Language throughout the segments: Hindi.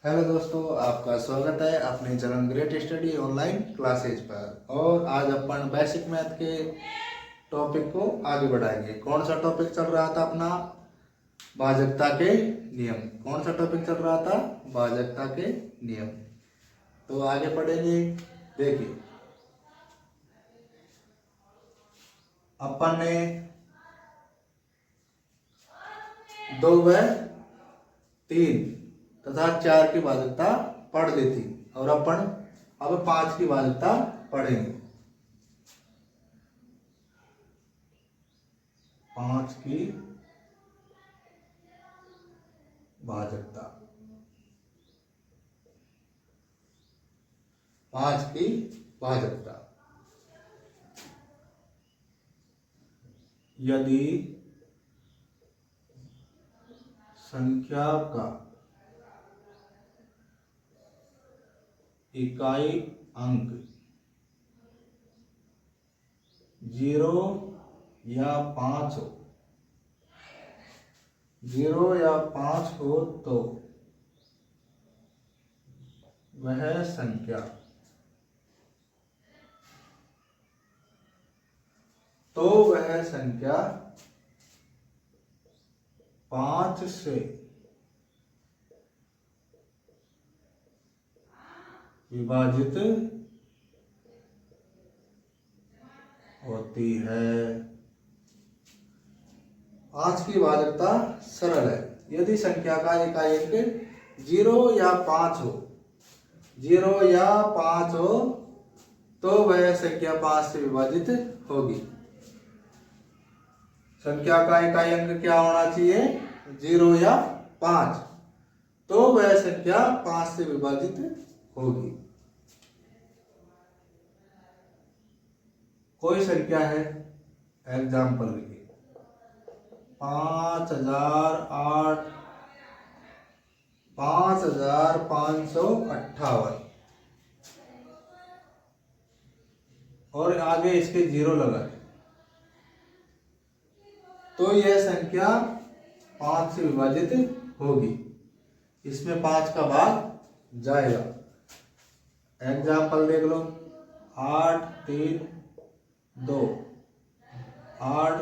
हेलो दोस्तों, आपका स्वागत है अपने चरण ग्रेट स्टडी ऑनलाइन क्लासेज पर। और आज अपन बेसिक मैथ के टॉपिक को आगे बढ़ाएंगे। कौन सा टॉपिक चल रहा था अपना? भाजकता के नियम। कौन सा टॉपिक चल रहा था? भाजकता के नियम। तो आगे पढ़ेंगे। देखिए, अपन ने 2 व 3 तथा 4 की भाजकता पढ़ ली थी और अपन अब 5 की भाजकता पढ़ेंगे। 5 की भाजकता। 5 की भाजकता। यदि संख्या का इकाई अंक 0 या 5 हो, 0 या 5 हो तो वह संख्या वह संख्या 5 से विभाजित होती है। 5 की भाजकता सरल है। यदि संख्या का इकाई अंक 0 या 5 हो, 0 या 5 हो तो वह संख्या 5 से विभाजित होगी। संख्या का इकाई अंक क्या होना चाहिए? 0 या 5, तो वह संख्या 5 से विभाजित होगी। कोई संख्या है, एग्जाम्पल लिखिए, 5558 और आगे इसके 0 लगा, तो यह संख्या 5 से विभाजित होगी। इसमें 5 का भाग जाएगा। एग्जाम्पल देख लो, 8 3 2 8।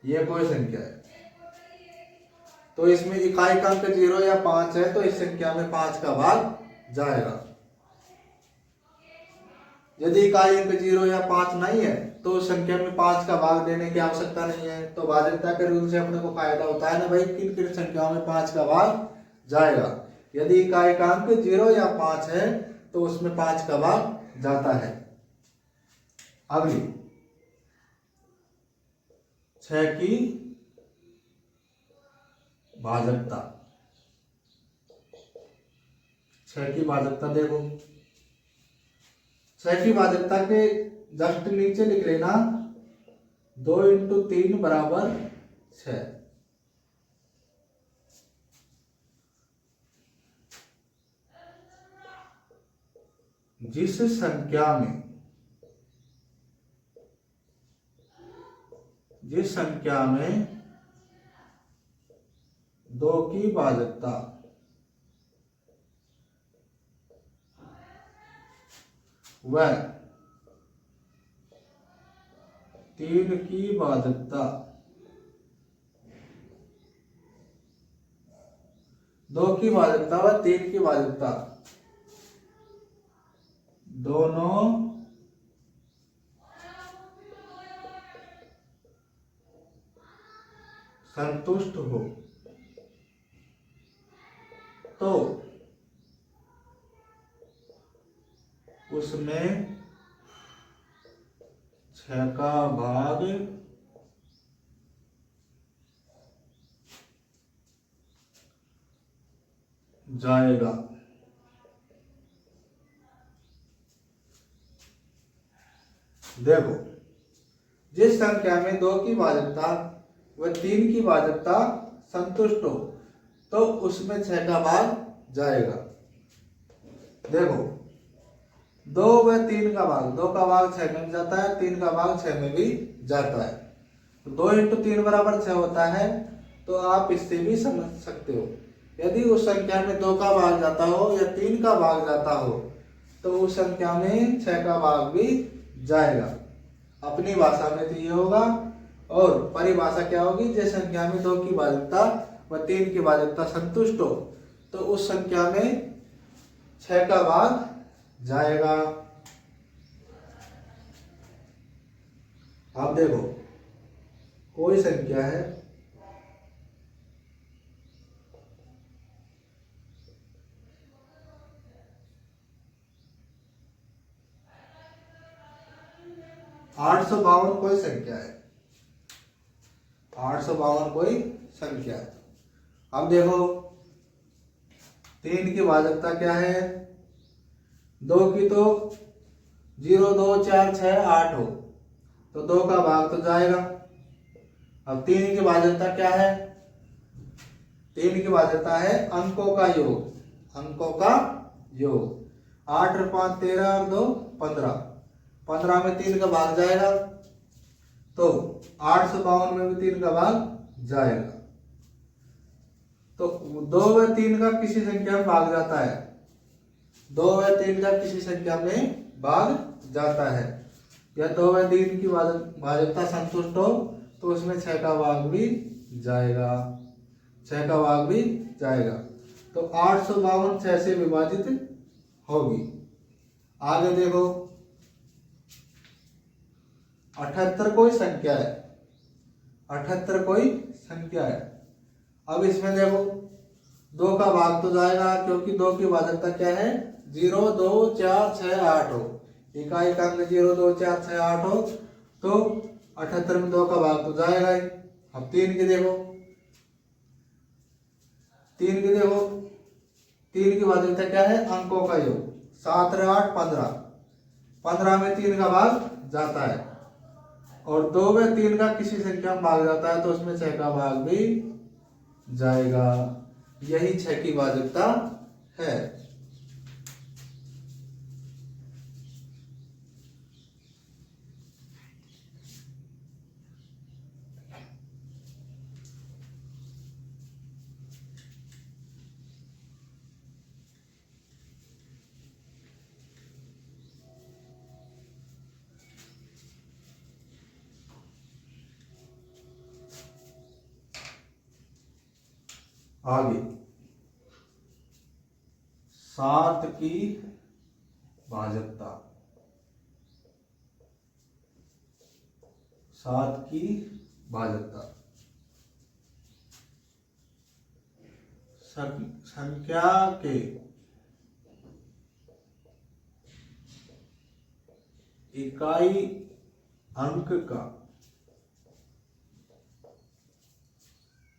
यह कोई संख्या है, तो इसमें इकाई का अंक 0 या 5 है, तो इस संख्या में 5 का भाग जाएगा। यदि इकाई अंक 0 या 5 नहीं है तो उस संख्या में 5 का भाग देने की आवश्यकता नहीं है। तो भाजकता के रूल से अपने को फायदा होता है ना भाई, किन किन संख्याओं में 5 का भाग जाएगा। यदि इकाई का अंक 0 या 5 है तो उसमें 5 का भाग जाता है। अगली 6 की भाजकता। 6 की भाजकता देखो, 6 की भाजकता के जस्ट नीचे लिख लेना 2 × 3 = 6। जिस संख्या में 2 की भाजकता व 3 की भाजकता, 2 की भाजकता व 3 की भाजकता दोनों संतुष्ट हो तो उसमें 6 का भाग जाएगा। देखो, जिस संख्या में 2 की भाजकता व 3 की भाजकता संतुष्ट हो तो उसमें 6 का भाग जाएगा। देखो, 2 व 3 का भाग, 2 का भाग 6 में भी जाता है, 3 का भाग 6 में भी जाता है। तो 2 × 3 = 6 होता है तो आप इससे भी समझ सकते हो। यदि उस संख्या में 2 का भाग जाता हो या 3 का भाग जाता हो तो उस संख्या में 6 का भाग भी जाएगा। अपनी भाषा में तो ये होगा, और परिभाषा क्या होगी, जिस संख्या में 2 की भाजकता व 3 की भाजकता संतुष्ट हो तो उस संख्या में 6 का भाग जाएगा। आप देखो, कोई संख्या है आठ सौ बावन कोई संख्या है, 852 कोई संख्या है। अब देखो 3 की भाजकता क्या है, 2 की तो 0 2 4 6 8 हो तो 2 का भाग तो जाएगा। अब 3 की भाजकता क्या है, 3 की भाजकता है अंकों का योग, अंकों का योग। 8 और 5 13 और 2 15, 15 में 3 का भाग जाएगा तो 852 में भी 3 का भाग जाएगा। तो 2 व 3 का किसी संख्या में भाग जाता है, 2 व 3 का किसी संख्या में भाग जाता है, या 2 व 3 की भाजकता संतुष्ट हो तो उसमें 6 का भाग भी जाएगा, 6 का भाग भी जाएगा। तो 852 6 से विभाजित होगी। आगे देखो 78 कोई संख्या है, 78 कोई संख्या है। अब इसमें देखो 2 का भाग तो जाएगा क्योंकि 2 की भाजकता क्या है, 0 2 4 6 8 हो, इकाई का अंक 0 2 4 6 8 हो तो 78 में 2 का भाग तो जाएगा ही। अब 3 की देखो, 3 की देखो, 3 की भाजकता क्या है, अंकों का योग, 7 और 8 15, 15 में 3 का भाग जाता है, और 2 व 3 का किसी संख्या में भाग जाता है तो उसमें 6 का भाग भी जाएगा। यही 6 की भाजकता है। आगे 7 की भाजकता, 7 की भाजकता संख्या के इकाई अंक का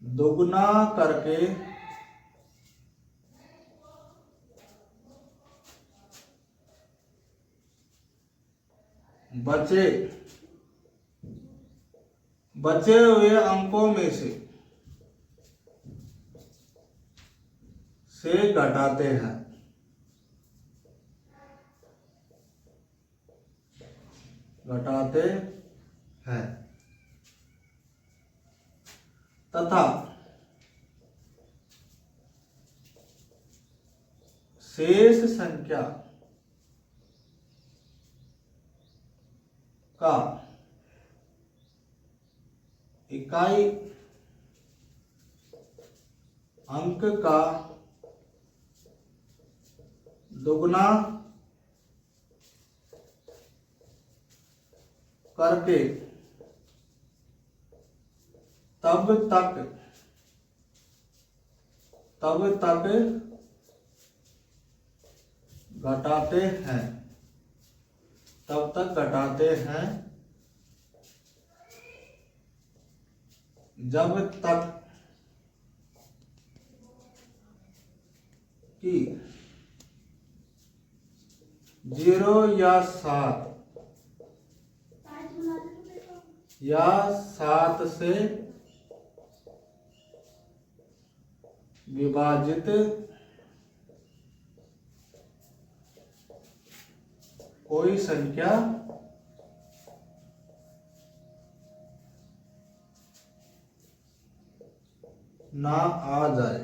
दोगुना करके बचे हुए अंकों में से घटाते हैं, घटाते हैं तथा शेष संख्या का इकाई अंक का दोगुना करके तब तक घटाते हैं, तब तक घटाते हैं जब तक कि 0 या 7 या 7 से विभाजित कोई संख्या ना आ जाए।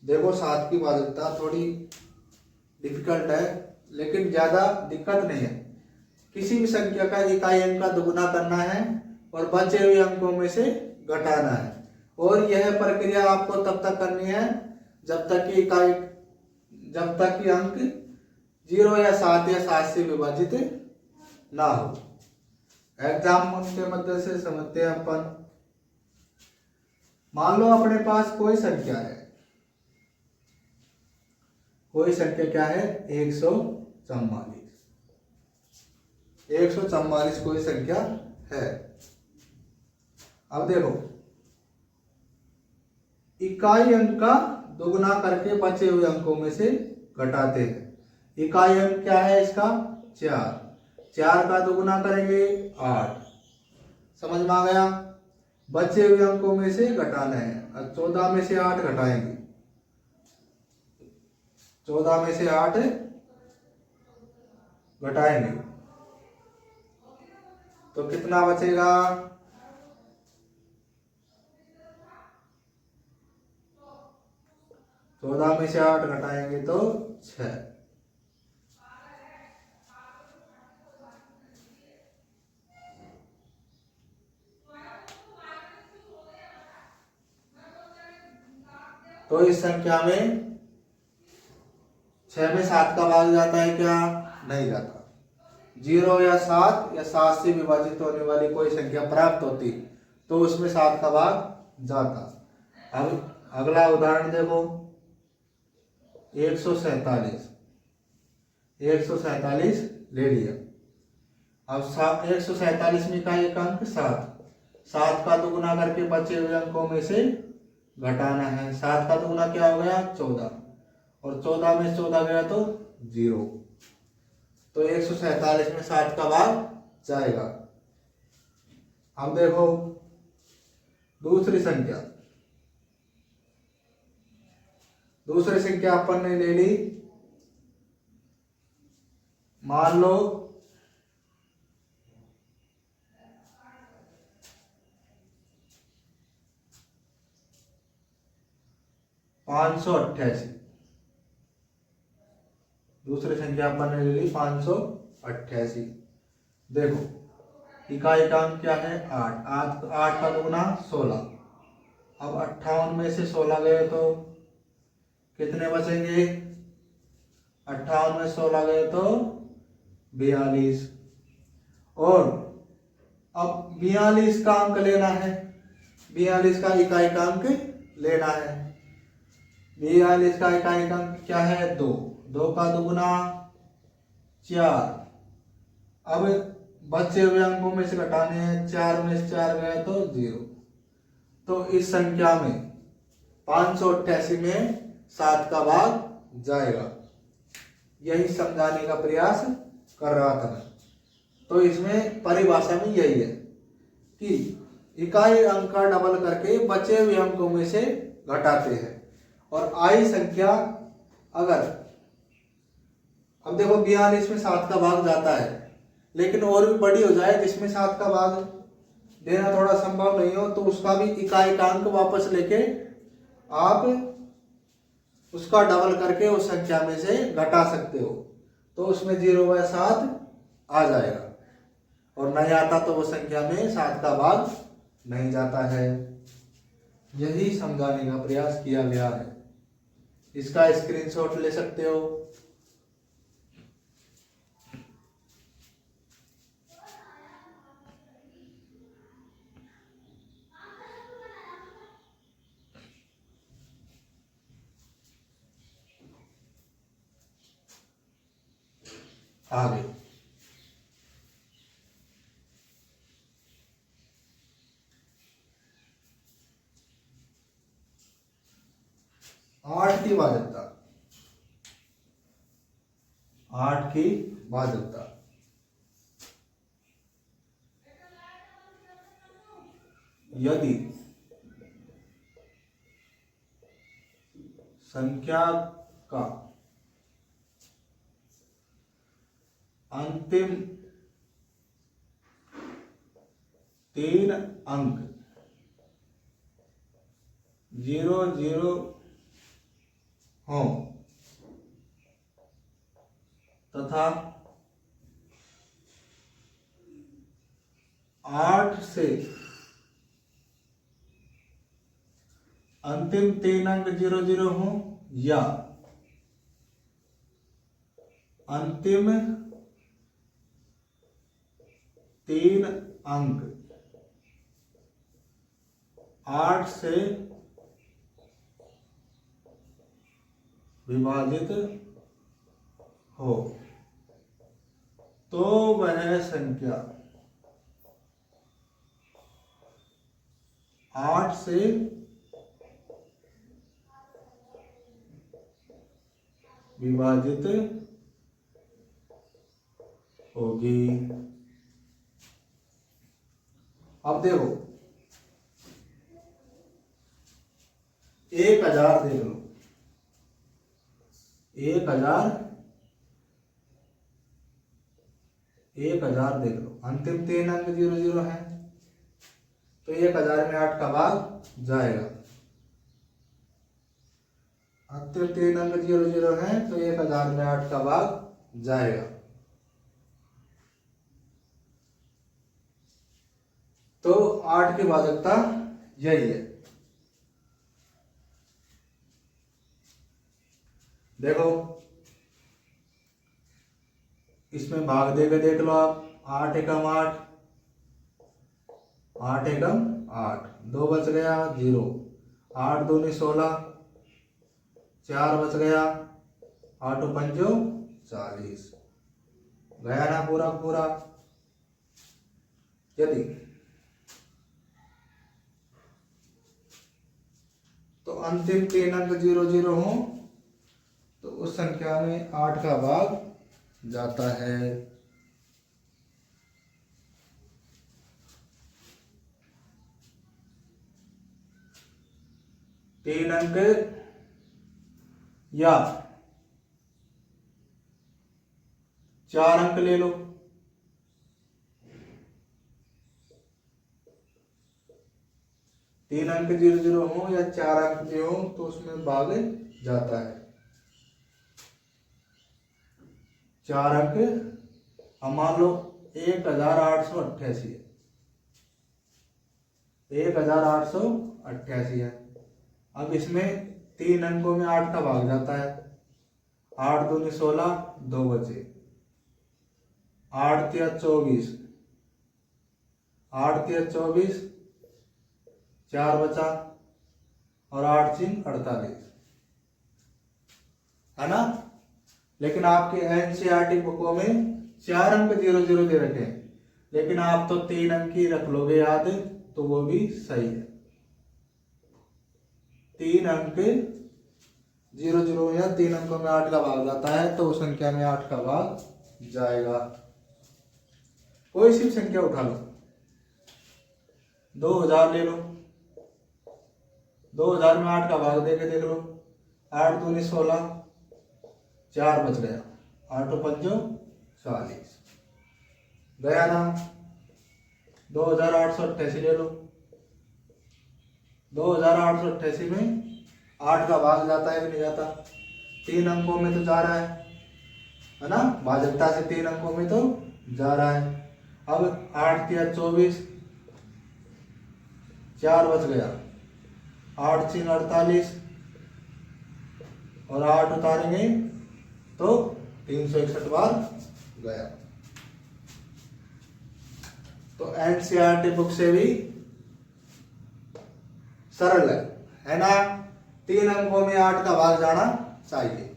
देखो 7 की भाज्यता थोड़ी डिफिकल्ट है, लेकिन ज्यादा दिक्कत नहीं है। किसी भी संख्या का इकाई अंक का दुगुना करना है और बचे हुए अंकों में से घटाना है, और यह प्रक्रिया आपको तब तक करनी है जब तक कि अंक 0 या 7 या 7 से विभाजित ना हो। एग्जाम के मध्य से समझते हैं अपन। मान लो अपने पास कोई संख्या है, कोई संख्या क्या है, 144। 144 कोई संख्या है। अब देखो, इकाई अंक का दुगुना करके बचे हुए अंकों में से घटाते हैं। इकाई अंक क्या है इसका, 4। 4 का दुगुना करेंगे 8। समझ में आ गया। बचे हुए अंकों में से घटाना है। अब 14 में से 8 घटाएंगे, 14 में से 8 घटाएंगे तो कितना बचेगा, 14 में से 8 घटाएंगे तो 6। तो इस संख्या में 6 में 7 का भाग जाता है क्या, नहीं जाता। 0 या 7 या 7 से विभाजित होने वाली कोई संख्या प्राप्त होती तो उसमें 7 का भाग जाता। अब अगला उदाहरण देखो, 147। 147 ले लिया। अब 147 में का एक अंक 7। 7 का दुगुना करके बचे हुए अंकों में से घटाना है। 7 का दुगुना क्या हो गया, 14, और 14 में 14 गया तो 0। तो 147 में 7 का भाग जाएगा। अब देखो दूसरी संख्या, दूसरी संख्या अपन ने ले ली। मान लो 588। दूसरी संख्या अपन ने ले ली 588। देखो इकाई का अंक क्या है, 8। 8 का दुगुना 16। अब 58 में से 16 गए तो कितने बचेंगे, 58 में 16 गए तो 42। और अब 42 का अंक लेना है, 42 का इकाई का अंक लेना है। 42 का इकाई का अंक क्या है, 2। 2 का दुगुना 4। अब बचे हुए अंकों में से घटाने हैं, 4 में से 4 गए तो 0। तो इस संख्या में 588 में 7 का भाग जाएगा। यही समझाने का प्रयास कर रहा था मैं। तो इसमें परिभाषा में यही है कि इकाई अंक का डबल करके बचे हुए अंकों में से घटाते हैं। और आई संख्या अगर, अब देखो 42 में 7 का भाग जाता है, लेकिन और भी बड़ी हो जाए जिसमें 7 का भाग देना थोड़ा संभव नहीं हो, तो उसका भी इकाई का अंक वापस लेके आप उसका डबल करके उस संख्या में से घटा सकते हो। तो उसमें 0 या 7 आ जाएगा, और नहीं आता तो वो संख्या में 7 का भाग नहीं जाता है। यही समझाने का प्रयास किया गया है। इसका स्क्रीनशॉट ले सकते हो। आगे 8 की भाज्यता। 8 की भाज्यता यदि संख्या का अंतिम 3 अंक 00 हो तथा 8 से अंतिम 3 अंक 00 हो या अंतिम 3 अंक 8 से विभाजित हो तो वह संख्या 8 से विभाजित होगी। अब देखो 1000 देख लो, 1000 देख लो, अंतिम 3 अंक 00 है तो 1000 में 8 का भाग जाएगा। अंतिम 3 अंक 00 है तो 1000 में 8 का भाग जाएगा। तो 8 की भाजकता यही है। देखो इसमें भाग देके देख लो आप, 8 एकम 8, 8 एकम 8, 2 बच गया 0, 8 दूनी 16, 4 बच गया, 8 पंजो 40, गया ना पूरा पूरा। यदि तो अंतिम 3 अंक 00 हो तो उस संख्या में 8 का भाग जाता है। तीन अंक या 4 अंक ले लो, तीन अंक 00 हो या 4 अंक जो हो तो उसमें भाग जाता है। 4 अंक हम मान लो 1888 है, 1888 है। अब इसमें 3 अंकों में 8 का भाग जाता है, 8 दूनी 16, 2 बचे, 8 तिया 24, 8 तिया 24, 4 बचा और 8 3 48, है ना। लेकिन आपके एनसीईआरटी बुकों में 4 अंक 00 दे रखे हैं, लेकिन आप तो 3 अंक ही रख लोगे याद, तो वो भी सही है। 3 अंक 00 या 3 अंकों में 8 का भाग जाता है तो उस संख्या में 8 का भाग जाएगा। कोई सी संख्या उठा लो, 2000 ले लो, 2000 में 8 का भाग देके देख लो, 8 दूनी 16, 4 बच गया, 8 पंजो 40, गया ना। 2888 ले लो, 2888 में 8 का भाग जाता है कि नहीं जाता, 3 अंकों में तो जा रहा है ना, भाजकता से 3 अंकों में तो जा रहा है। अब 8 तिया 24, 4 बच गया, 8 3 48 और 8 उतारेंगे तो 361 बार गया। तो एनसीईआरटी बुक से भी सरल है ना, 3 अंकों में 8 का भाग जाना चाहिए।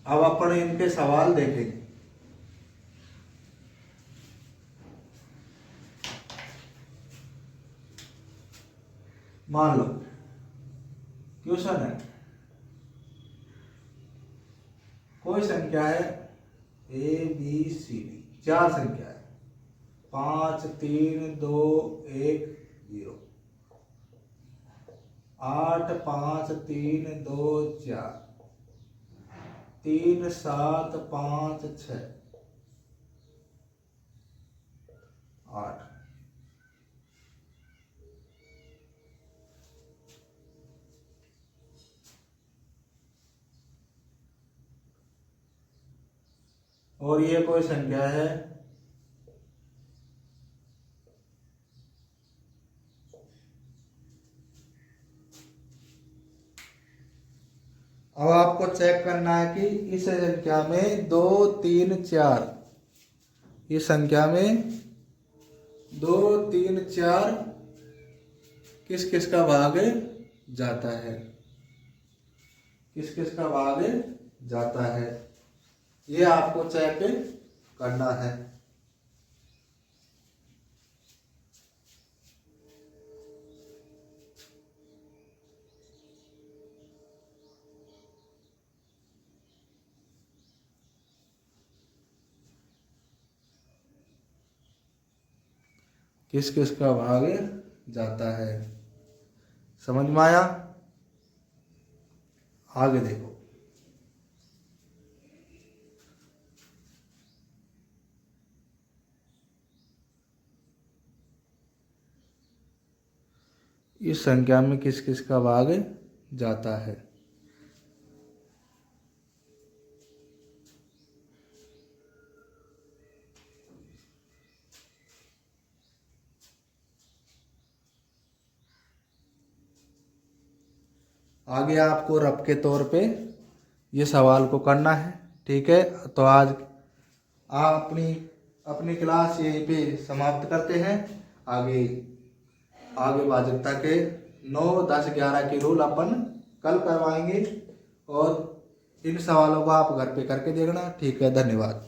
अब अपन इनके सवाल देखेंगे। मान लो क्वेश्चन है, कोई संख्या है ए बी सी डी, 4 संख्या है, 5 3 2 1 0, 8 5 3 2 4, 3 7 5 6, 8। और ये कोई संख्या है अब आपको चेक करना है कि इस संख्या में 2 3 4, इस संख्या में 2 3 4 किस किस का भाग जाता है, किस किस का भाग जाता है, ये आपको चेक करना है। किस किस का भाग जाता है, समझ में आया? आगे देखो, इस संख्या में किस किस का भाग जाता है। आगे आपको रफ के तौर पे ये सवाल को करना है, ठीक है। तो आज आप अपनी क्लास यहीं पे समाप्त करते हैं। आगे भाज्यता के 9 10 11 की रूल अपन कल करवाएंगे और इन सवालों को आप घर पे करके देखना, ठीक है। धन्यवाद।